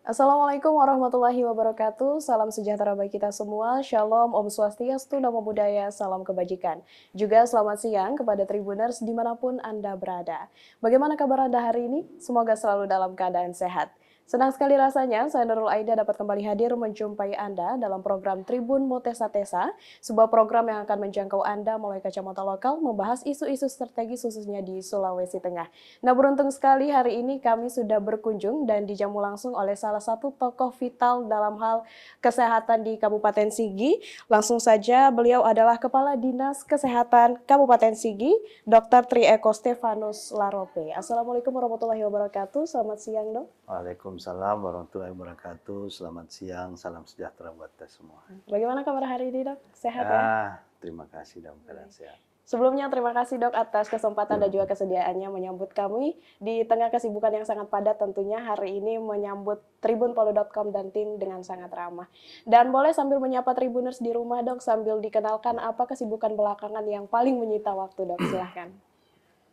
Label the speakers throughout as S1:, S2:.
S1: Assalamualaikum warahmatullahi wabarakatuh. Salam sejahtera bagi kita semua. Shalom, Om Swastiastu, Namo Buddhaya, salam kebajikan. Juga selamat siang kepada Tribuners dimanapun Anda berada. Bagaimana kabar Anda hari ini? Semoga selalu dalam keadaan sehat. Senang sekali rasanya saya Nurul Aida dapat kembali hadir menjumpai Anda dalam program Tribun Motesa Tesa, sebuah program yang akan menjangkau Anda melalui kacamata lokal, membahas isu-isu strategis khususnya di Sulawesi Tengah. Nah, beruntung sekali hari ini kami sudah berkunjung dan dijamu langsung oleh salah satu tokoh vital dalam hal kesehatan di Kabupaten Sigi. Langsung saja beliau adalah Kepala Dinas Kesehatan Kabupaten Sigi, Dr. Trieko Stefanus Larope. Assalamualaikum warahmatullahi wabarakatuh. Selamat siang, Dok.
S2: Waalaikumsalam warahmatullahi wabarakatuh. Selamat siang, salam sejahtera buat kita semua.
S1: Bagaimana kabar hari ini, Dok? Sehat ya?
S2: Terima kasih dalam keadaan sehat.
S1: Sebelumnya terima kasih Dok atas kesempatan dan juga kesediaannya menyambut kami di tengah kesibukan yang sangat padat tentunya hari ini menyambut tribunpolu.com dan tim dengan sangat ramah. Dan boleh sambil menyapa Tribuners di rumah Dok sambil dikenalkan apa kesibukan belakangan yang paling menyita waktu Dok, silahkan.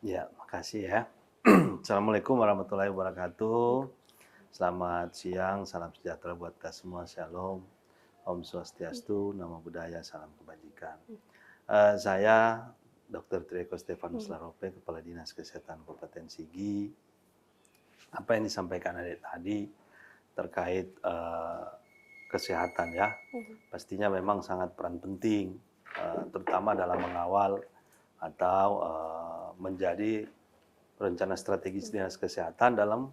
S2: Ya, makasih ya. Assalamualaikum warahmatullahi wabarakatuh. Selamat siang, salam sejahtera buat kita semua. Shalom, Om Swastiastu, Namo Buddhaya, salam kebajikan. Saya Dr. Trieko Stefanus Larope, Kepala Dinas Kesehatan Kabupaten Sigi. Apa yang disampaikan adik tadi terkait kesehatan ya, pastinya memang sangat peran penting, terutama dalam mengawal atau menjadi rencana strategis Dinas Kesehatan dalam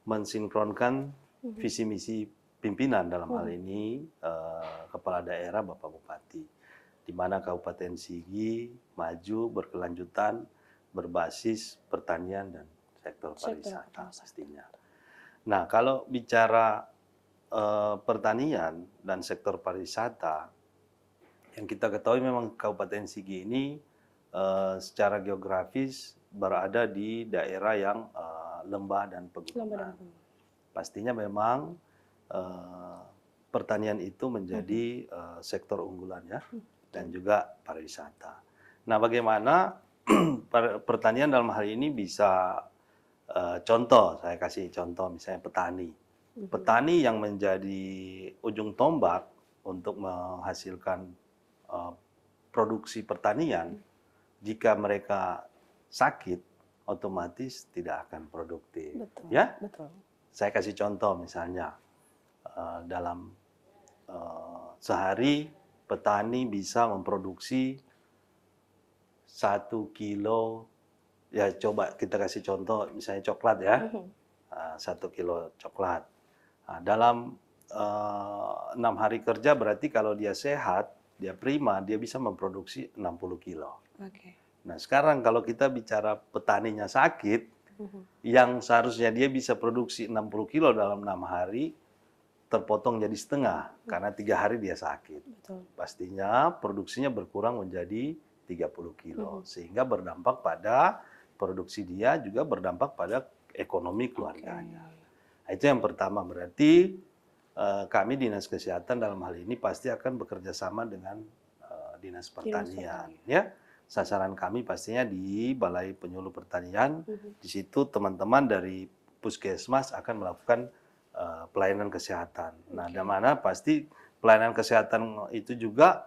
S2: mensinkronkan visi misi pimpinan dalam hal ini Kepala Daerah Bapak Bupati, di mana Kabupaten Sigi maju berkelanjutan berbasis pertanian dan sektor pariwisata pastinya. Nah, kalau bicara pertanian dan sektor pariwisata, yang kita ketahui memang Kabupaten Sigi ini secara geografis berada di daerah yang lembah dan pegunungan. Pastinya memang pertanian itu menjadi sektor unggulan ya, dan juga pariwisata. Nah, bagaimana pertanian dalam hal ini bisa contoh, saya kasih contoh misalnya petani. Petani yang menjadi ujung tombak untuk menghasilkan produksi pertanian, jika mereka sakit, otomatis tidak akan produktif.
S1: Betul,
S2: ya.
S1: betul.
S2: Saya kasih contoh misalnya, dalam sehari petani bisa memproduksi 1 kilo, ya coba kita kasih contoh misalnya coklat ya, 1 kilo coklat. Nah, dalam 6 hari kerja berarti kalau dia sehat, dia prima, dia bisa memproduksi 60 kilo. Nah, sekarang kalau kita bicara petaninya sakit, yang seharusnya dia bisa produksi 60 kilo dalam 6 hari, terpotong jadi setengah, karena 3 hari dia sakit.
S1: Betul.
S2: Pastinya produksinya berkurang menjadi 30 kilo, sehingga berdampak pada produksi dia, juga berdampak pada ekonomi keluarganya. Nah, itu yang pertama, berarti kami Dinas Kesehatan dalam hal ini pasti akan bekerja sama dengan Dinas Pertanian. Ya. Sasaran kami pastinya di Balai Penyuluh Pertanian. Di situ teman-teman dari Puskesmas akan melakukan pelayanan kesehatan. Nah, di mana pasti pelayanan kesehatan itu juga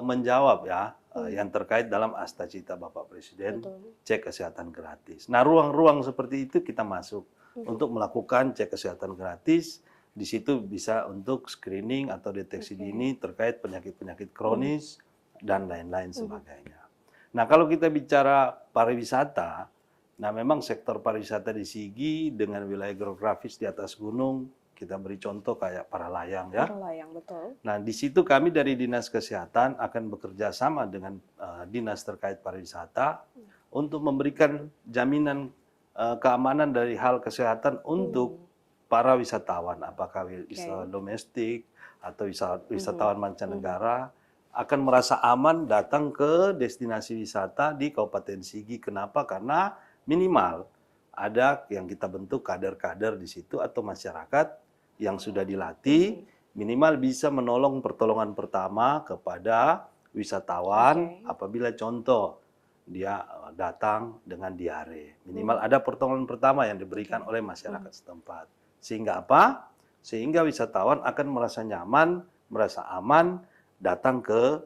S2: menjawab ya yang terkait dalam Asta Cita Bapak Presiden, cek kesehatan gratis. Nah, ruang-ruang seperti itu kita masuk untuk melakukan cek kesehatan gratis. Di situ bisa untuk screening atau deteksi dini terkait penyakit-penyakit kronis dan lain-lain sebagainya. Nah, kalau kita bicara pariwisata, nah memang sektor pariwisata di Sigi dengan wilayah geografis di atas gunung, kita beri contoh kayak Paralayang ya.
S1: Paralayang, betul.
S2: Nah, di situ kami dari Dinas Kesehatan akan bekerja sama dengan dinas terkait pariwisata untuk memberikan jaminan keamanan dari hal kesehatan untuk para wisatawan, apakah wisatawan domestik atau wisatawan mancanegara akan merasa aman datang ke destinasi wisata di Kabupaten Sigi. Kenapa? Karena minimal ada yang kita bentuk kader-kader di situ atau masyarakat yang sudah dilatih, minimal bisa menolong pertolongan pertama kepada wisatawan apabila contoh dia datang dengan diare. Minimal ada pertolongan pertama yang diberikan oleh masyarakat setempat. Sehingga apa? Sehingga wisatawan akan merasa nyaman, merasa aman datang ke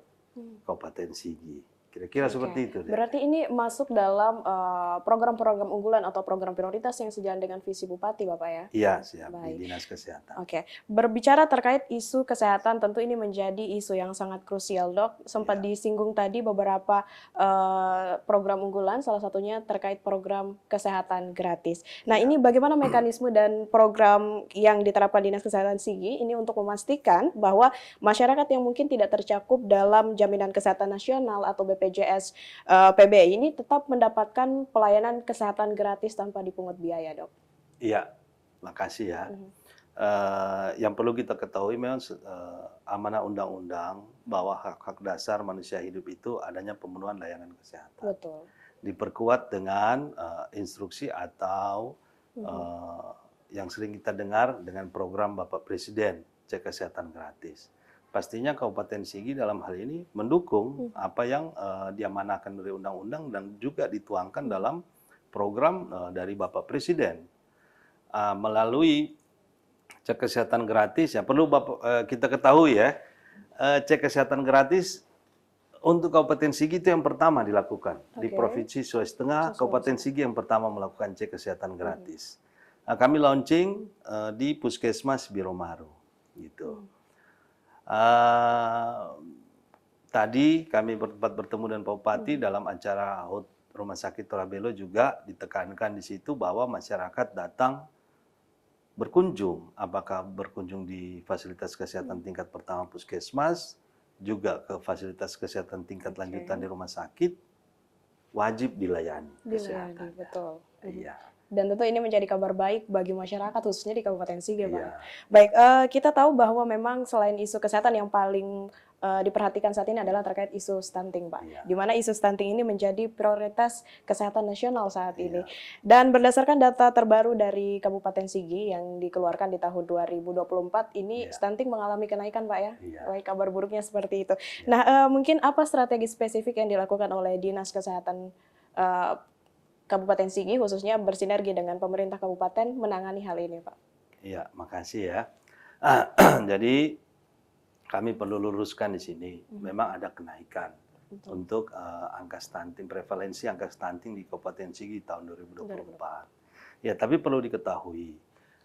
S2: Kabupaten Sigi. Kira-kira seperti itu deh.
S1: Berarti ini masuk dalam program-program unggulan atau program prioritas yang sejalan dengan visi Bupati, Bapak ya?
S2: Iya, siap.
S1: Baik.
S2: Di Dinas Kesehatan.
S1: Oke, berbicara terkait isu kesehatan, tentu ini menjadi isu yang sangat krusial, Dok. Sempat disinggung tadi beberapa program unggulan, salah satunya terkait program kesehatan gratis. Nah, ini bagaimana mekanisme dan program yang diterapkan Dinas Kesehatan Sigi ini untuk memastikan bahwa masyarakat yang mungkin tidak tercakup dalam Jaminan Kesehatan Nasional atau BPJS PBI ini tetap mendapatkan pelayanan kesehatan gratis tanpa dipungut biaya, Dok?
S2: Iya, makasih ya. Yang perlu kita ketahui memang amanah undang-undang bahwa hak-hak dasar manusia hidup itu adanya pemenuhan layanan kesehatan.
S1: Betul.
S2: Diperkuat dengan instruksi atau yang sering kita dengar dengan program Bapak Presiden, cek kesehatan gratis. Pastinya Kabupaten Sigi dalam hal ini mendukung apa yang diamanahkan dari undang-undang dan juga dituangkan dalam program dari Bapak Presiden. Melalui cek kesehatan gratis, ya perlu kita ketahui ya, cek kesehatan gratis untuk Kabupaten Sigi itu yang pertama dilakukan. Di Provinsi Sulawesi Tengah, Kabupaten Sigi yang pertama melakukan cek kesehatan gratis. Kami launching di Puskesmas Biromaru, gitu. Tadi kami bertemu dengan Pak Bupati dalam acara HUT Rumah Sakit Torabelo juga ditekankan di situ bahwa masyarakat datang berkunjung, apakah berkunjung di fasilitas kesehatan tingkat pertama puskesmas, juga ke fasilitas kesehatan tingkat lanjutan di rumah sakit, wajib dilayani.
S1: Dilayani, betul.
S2: Iya.
S1: Dan tentu ini menjadi kabar baik bagi masyarakat, khususnya di Kabupaten Sigi, Pak.
S2: Iya.
S1: Baik, kita tahu bahwa memang selain isu kesehatan yang paling diperhatikan saat ini adalah terkait isu stunting, Pak.
S2: Iya.
S1: Di mana isu stunting ini menjadi prioritas kesehatan nasional saat ini. Dan berdasarkan data terbaru dari Kabupaten Sigi yang dikeluarkan di tahun 2024, ini stunting mengalami kenaikan, Pak ya. Baik, kabar buruknya seperti itu. Nah, mungkin apa strategi spesifik yang dilakukan oleh Dinas Kesehatan Kabupaten Sigi, khususnya bersinergi dengan pemerintah kabupaten menangani hal ini, Pak?
S2: Iya, makasih ya. Jadi kami perlu luruskan di sini, memang ada kenaikan untuk angka stunting, prevalensi angka stunting di Kabupaten Sigi tahun 2024. Ya, tapi perlu diketahui,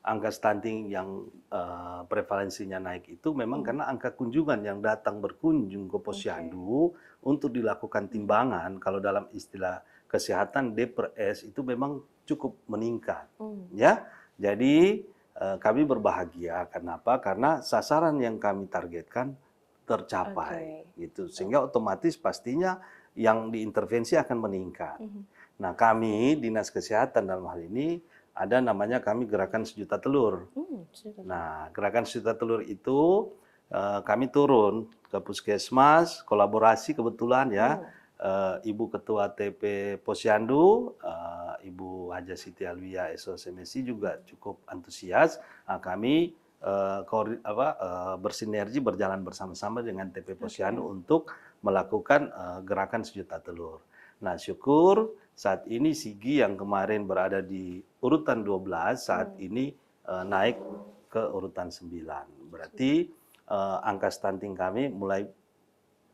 S2: angka stunting yang prevalensinya naik itu memang karena angka kunjungan yang datang berkunjung ke Posyandu untuk dilakukan timbangan, kalau dalam istilah kesehatan D/S itu memang cukup meningkat, ya. Jadi kami berbahagia, kenapa? Karena sasaran yang kami targetkan tercapai, gitu. Sehingga otomatis pastinya yang diintervensi akan meningkat. Nah, kami Dinas Kesehatan dalam hal ini ada namanya kami Gerakan Sejuta Telur. Nah, Gerakan Sejuta Telur itu kami turun ke puskesmas, kolaborasi kebetulan ya. Ibu Ketua TP Posyandu, Ibu Haja Siti Alwia SOSMSI juga cukup antusias. Kami bersinergi berjalan bersama-sama dengan TP Posyandu untuk melakukan gerakan sejuta telur. Nah, syukur saat ini Sigi yang kemarin berada di urutan 12 saat ini naik ke urutan 9. Berarti angka stunting kami mulai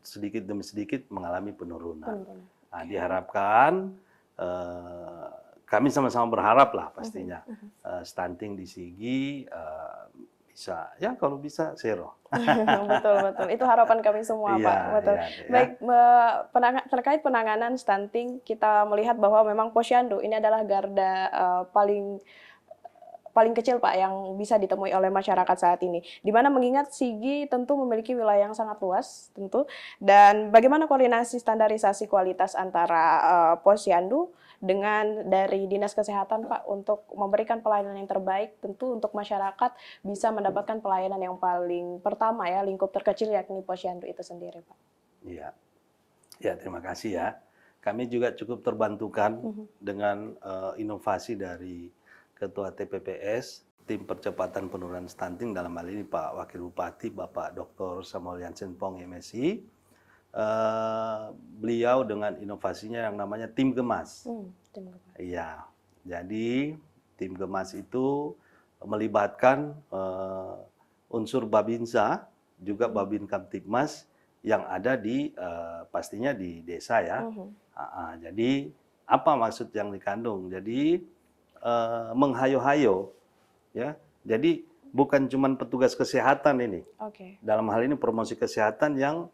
S2: sedikit demi sedikit mengalami penurunan. Nah, diharapkan kami sama-sama berharap lah pastinya stunting di Sigi bisa, ya kalau bisa zero.
S1: Betul. Itu harapan kami semua, Pak. Betul. Baik, terkait penanganan stunting, kita melihat bahwa memang Posyandu ini adalah garda paling kecil, Pak, yang bisa ditemui oleh masyarakat saat ini. Di mana mengingat Sigi tentu memiliki wilayah yang sangat luas, tentu. Dan bagaimana koordinasi standarisasi kualitas antara Posyandu dengan dari Dinas Kesehatan, Pak, untuk memberikan pelayanan yang terbaik, tentu untuk masyarakat bisa mendapatkan pelayanan yang paling pertama ya, lingkup terkecil yakni Posyandu itu sendiri, Pak.
S2: Iya. Ya, terima kasih ya. Kami juga cukup terbantukan dengan inovasi dari Ketua TPPS, Tim Percepatan Penurunan Stunting dalam hal ini Pak Wakil Bupati, Bapak Dr. Samuel Yansen Pong, MSI. beliau dengan inovasinya yang namanya tim gemas.
S1: Tim gemas.
S2: Iya, jadi tim gemas itu melibatkan unsur Babinsa, juga Babin Kamtibmas yang ada di pastinya di desa ya. Jadi apa maksud yang dikandung? Jadi menghayo-hayo, ya. Jadi bukan cuma petugas kesehatan ini. Dalam hal ini promosi kesehatan yang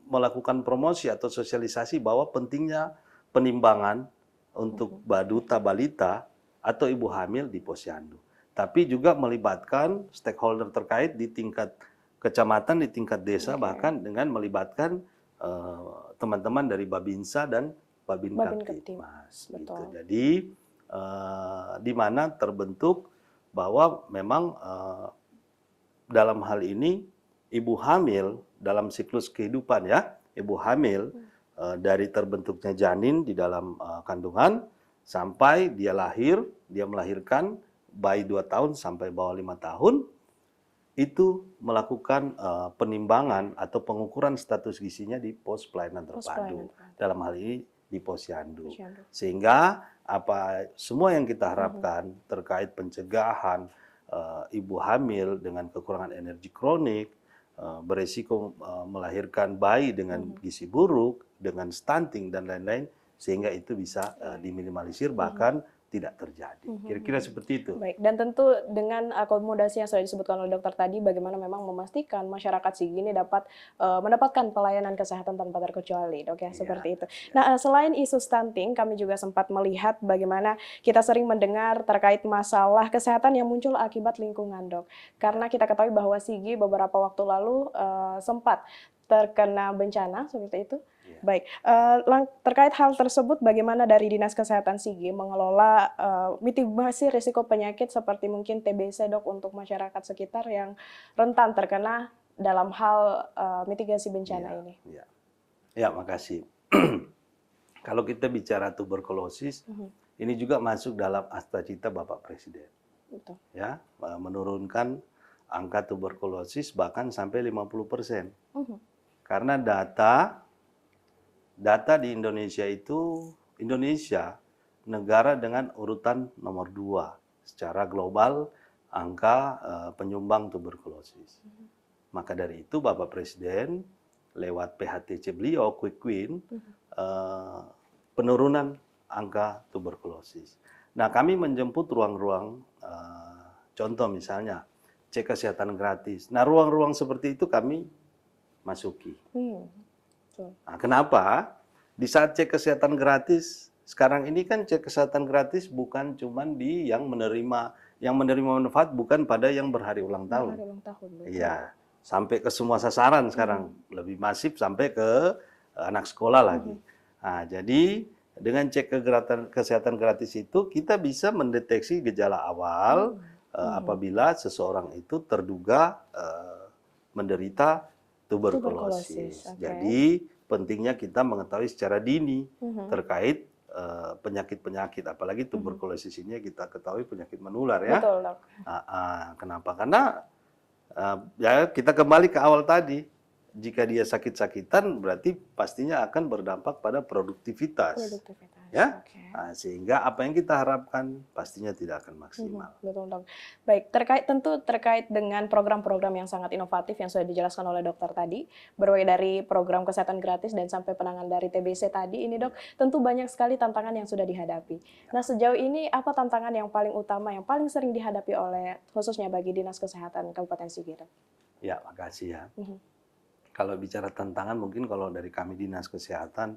S2: melakukan promosi atau sosialisasi bahwa pentingnya penimbangan untuk baduta balita atau ibu hamil di posyandu. Tapi juga melibatkan stakeholder terkait di tingkat kecamatan, di tingkat desa, bahkan dengan melibatkan teman-teman dari Babinsa dan Babin Kamtibmas. Gitu. Jadi di mana terbentuk bahwa memang dalam hal ini ibu hamil dalam siklus kehidupan ya, ibu hamil dari terbentuknya janin di dalam kandungan sampai dia lahir, dia melahirkan bayi 2 tahun sampai bawah 5 tahun, itu melakukan penimbangan atau pengukuran status gizinya di pos pelayanan terpadu. Dalam hal ini di posyandu. Sehingga semua yang kita harapkan terkait pencegahan ibu hamil dengan kekurangan energi kronik, beresiko melahirkan bayi dengan gizi buruk, dengan stunting dan lain-lain, sehingga itu bisa diminimalisir bahkan tidak terjadi. Kira-kira seperti itu.
S1: Baik, dan tentu dengan akomodasi yang sudah disebutkan oleh dokter tadi, bagaimana memang memastikan masyarakat Sigi ini dapat mendapatkan pelayanan kesehatan tanpa terkecuali, dok ya, seperti itu. Nah, selain isu stunting, kami juga sempat melihat bagaimana kita sering mendengar terkait masalah kesehatan yang muncul akibat lingkungan, dok. Karena kita ketahui bahwa Sigi beberapa waktu lalu sempat terkena bencana, seperti itu. Baik, terkait hal tersebut, bagaimana dari Dinas Kesehatan Sigi mengelola mitigasi risiko penyakit seperti mungkin TBC, dok, untuk masyarakat sekitar yang rentan terkena dalam hal mitigasi bencana ini?
S2: Ya, makasih. Kalau kita bicara tuberkulosis, ini juga masuk dalam cita Bapak Presiden.
S1: Betul.
S2: Ya, menurunkan angka tuberkulosis bahkan sampai 50%. Karena data di Indonesia itu, Indonesia negara dengan urutan nomor 2 secara global angka penyumbang tuberkulosis. Maka dari itu Bapak Presiden lewat PHTC beliau, Quick Win, penurunan angka tuberkulosis. Nah, kami menjemput ruang-ruang, contoh misalnya cek kesehatan gratis. Nah, ruang-ruang seperti itu kami masuki. Nah, kenapa? Di saat cek kesehatan gratis, sekarang ini kan cek kesehatan gratis bukan cuma di yang menerima manfaat bukan pada yang berhari ulang tahun. Iya, sampai ke semua sasaran sekarang, lebih masif sampai ke anak sekolah lagi. Nah, jadi dengan cek kesehatan gratis itu kita bisa mendeteksi gejala awal apabila seseorang itu terduga menderita tuberkulosis. Jadi pentingnya kita mengetahui secara dini terkait penyakit-penyakit, apalagi tuberkulosis ini kita ketahui penyakit menular ya.
S1: Betul, dok.
S2: Kenapa? Karena ya kita kembali ke awal tadi, jika dia sakit-sakitan berarti pastinya akan berdampak pada produktivitas. Ya, sehingga apa yang kita harapkan pastinya tidak akan maksimal.
S1: Betul, dok. Baik, terkait dengan program-program yang sangat inovatif yang sudah dijelaskan oleh dokter tadi, berbagai dari program kesehatan gratis dan sampai penanganan dari TBC tadi, ini dok, tentu banyak sekali tantangan yang sudah dihadapi. Nah, sejauh ini apa tantangan yang paling utama, yang paling sering dihadapi oleh khususnya bagi Dinas Kesehatan Kabupaten Sigi, dok?
S2: Ya, makasih ya. Kalau bicara tantangan, mungkin kalau dari kami Dinas Kesehatan,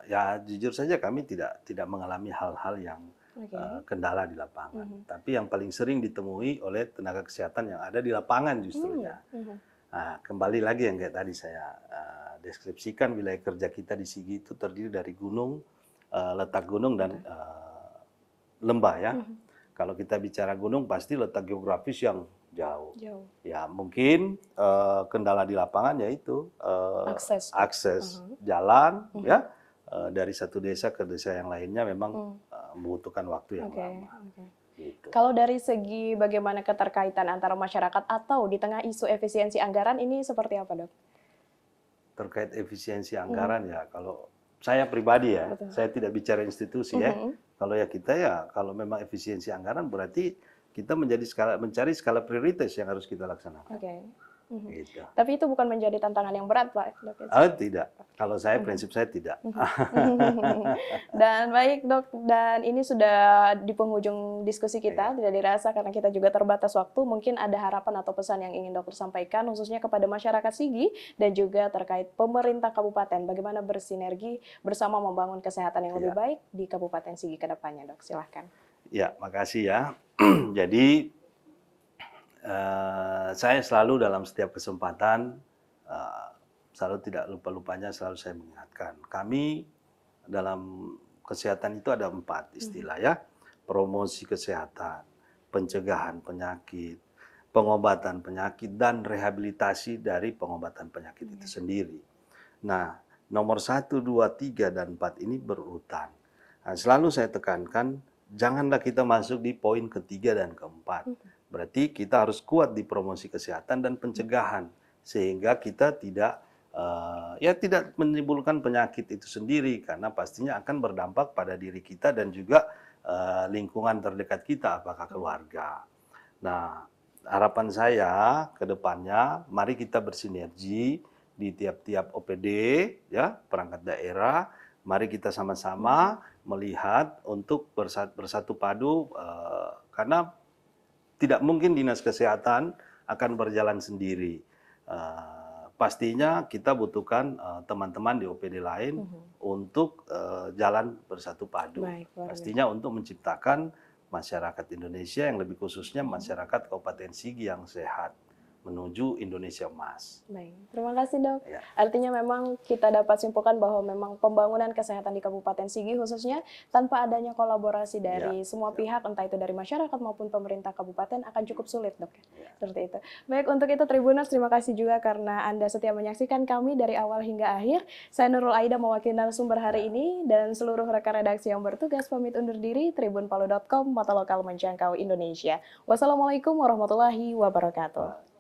S2: ya jujur saja kami tidak mengalami hal-hal yang kendala di lapangan. Tapi yang paling sering ditemui oleh tenaga kesehatan yang ada di lapangan justrunya. Nah, kembali lagi yang kayak tadi saya deskripsikan, wilayah kerja kita di Sigi itu terdiri dari gunung, letak gunung dan lembah ya. Kalau kita bicara gunung pasti letak geografis yang jauh. Ya mungkin kendala di lapangan yaitu akses jalan ya. Dari satu desa ke desa yang lainnya memang membutuhkan waktu yang lama. Gitu.
S1: Kalau dari segi bagaimana keterkaitan antara masyarakat atau di tengah isu efisiensi anggaran ini seperti apa, Dok?
S2: Terkait efisiensi anggaran ya, kalau saya pribadi ya,
S1: Betul.
S2: saya tidak bicara institusi ya. Kalau ya kita ya, kalau memang efisiensi anggaran berarti kita mencari skala prioritas yang harus kita laksanakan.
S1: Oke.
S2: Gitu.
S1: Tapi itu bukan menjadi tantangan yang berat, Pak, Dok?
S2: Tidak. Kalau saya prinsip saya tidak.
S1: Dan baik, Dok, dan ini sudah di penghujung diskusi kita, tidak dirasa karena kita juga terbatas waktu. Mungkin ada harapan atau pesan yang ingin Dokter sampaikan khususnya kepada masyarakat Sigi dan juga terkait pemerintah kabupaten bagaimana bersinergi bersama membangun kesehatan yang lebih baik di Kabupaten Sigi ke depannya, Dok. Silahkan.
S2: Ya, makasih ya. Jadi saya selalu dalam setiap kesempatan, selalu tidak lupa-lupanya selalu saya mengingatkan. Kami dalam kesehatan itu ada 4 istilah ya. Promosi kesehatan, pencegahan penyakit, pengobatan penyakit, dan rehabilitasi dari pengobatan penyakit itu sendiri. Nah, nomor 1, 2, 3, dan 4 ini berurutan. Nah, selalu saya tekankan, janganlah kita masuk di poin ketiga dan keempat. Berarti kita harus kuat di promosi kesehatan dan pencegahan sehingga kita tidak tidak menimbulkan penyakit itu sendiri karena pastinya akan berdampak pada diri kita dan juga lingkungan terdekat kita apakah keluarga. Nah, harapan saya ke depannya mari kita bersinergi di tiap-tiap OPD ya, perangkat daerah, mari kita sama-sama melihat untuk bersatu padu karena tidak mungkin dinas kesehatan akan berjalan sendiri. Pastinya kita butuhkan teman-teman di OPD lain untuk jalan bersatu padu. Pastinya untuk menciptakan masyarakat Indonesia yang lebih khususnya masyarakat Kabupaten Sigi yang sehat menuju Indonesia Emas.
S1: Baik, terima kasih, Dok.
S2: Ya.
S1: Artinya memang kita dapat simpulkan bahwa memang pembangunan kesehatan di Kabupaten Sigi khususnya tanpa adanya kolaborasi dari semua pihak, entah itu dari masyarakat maupun pemerintah kabupaten akan cukup sulit, Dok. Seperti itu. Baik, untuk itu Tribuners, terima kasih juga karena Anda setia menyaksikan kami dari awal hingga akhir. Saya Nurul Aida mewakili narasumber hari ini dan seluruh rekan redaksi yang bertugas pamit undur diri. Tribunpalu.com, mata lokal menjangkau Indonesia. Wassalamualaikum warahmatullahi wabarakatuh.